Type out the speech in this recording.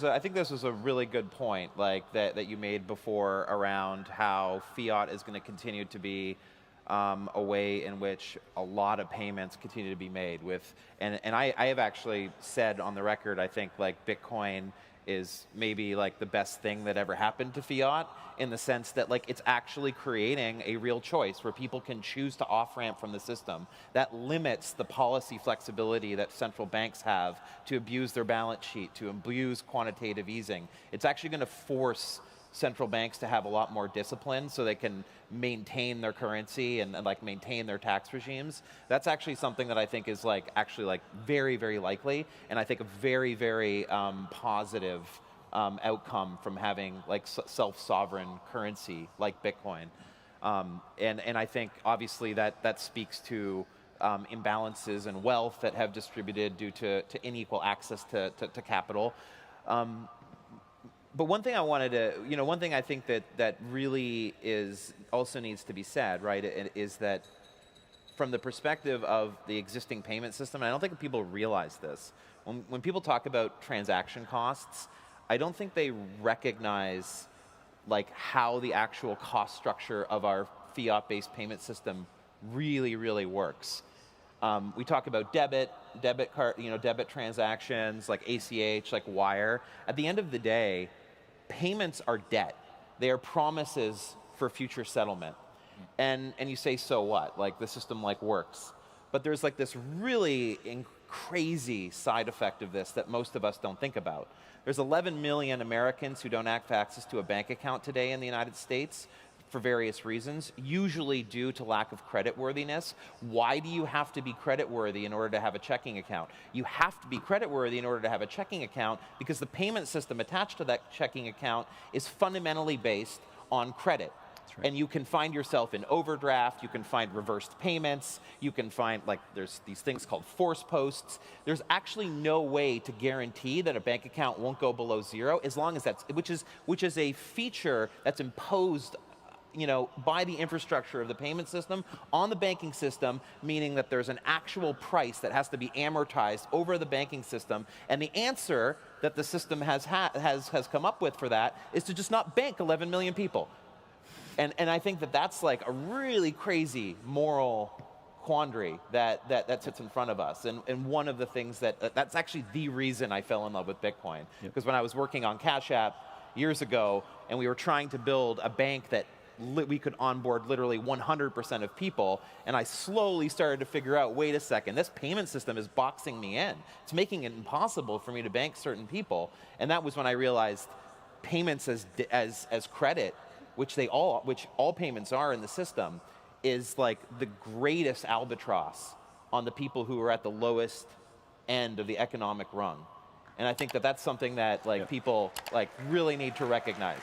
I think this was a really good point, like that you made before around how fiat is going to continue to be a way in which a lot of payments continue to be made with, and I have actually said on the record, I think like Bitcoin is maybe like the best thing that ever happened to fiat, in the sense that like it's actually creating a real choice where people can choose to off-ramp from the system. That limits the policy flexibility that central banks have to abuse their balance sheet, to abuse quantitative easing. It's actually going to force central banks to have a lot more discipline so they can maintain their currency and like maintain their tax regimes. That's actually something that I think is like actually like very, very likely, and I think a very, very positive outcome from having like self-sovereign currency like Bitcoin. And I think obviously that speaks to imbalances in wealth that have distributed due to unequal access to capital. But one thing I wanted to, one thing I think that really also needs to be said, right, is that from the perspective of the existing payment system, and I don't think people realize this, when people talk about transaction costs, I don't think they recognize like how the actual cost structure of our fiat-based payment system really, really works. We talk about debit card, debit transactions, like ACH, like wire. At the end of the day, payments are debt. They are promises for future settlement. And you say, so what? Like the system like works. But there's like this really crazy side effect of this that most of us don't think about. There's 11 million Americans who don't have access to a bank account today in the United States for various reasons, usually due to lack of creditworthiness. Why do you have to be creditworthy in order to have a checking account? You have to be creditworthy in order to have a checking account because the payment system attached to that checking account is fundamentally based on credit. Right. And you can find yourself in overdraft, you can find reversed payments, you can find, like, there's these things called force posts. There's actually no way to guarantee that a bank account won't go below zero, as long as that's, which is a feature that's imposed by the infrastructure of the payment system on the banking system, meaning that there's an actual price that has to be amortized over the banking system. And the answer that the system has come up with for that is to just not bank 11 million people. And I think that's like a really crazy moral quandary that sits in front of us. And one of the things that's actually the reason I fell in love with Bitcoin. Because when I was working on Cash App years ago, and we were trying to build a bank that we could onboard literally 100% of people, and I slowly started to figure out, wait a second, this payment system is boxing me in. It's making it impossible for me to bank certain people. And that was when I realized payments as credit, which all payments are in the system, is like the greatest albatross on the people who are at the lowest end of the economic rung. And I think that's something that people like really need to recognize.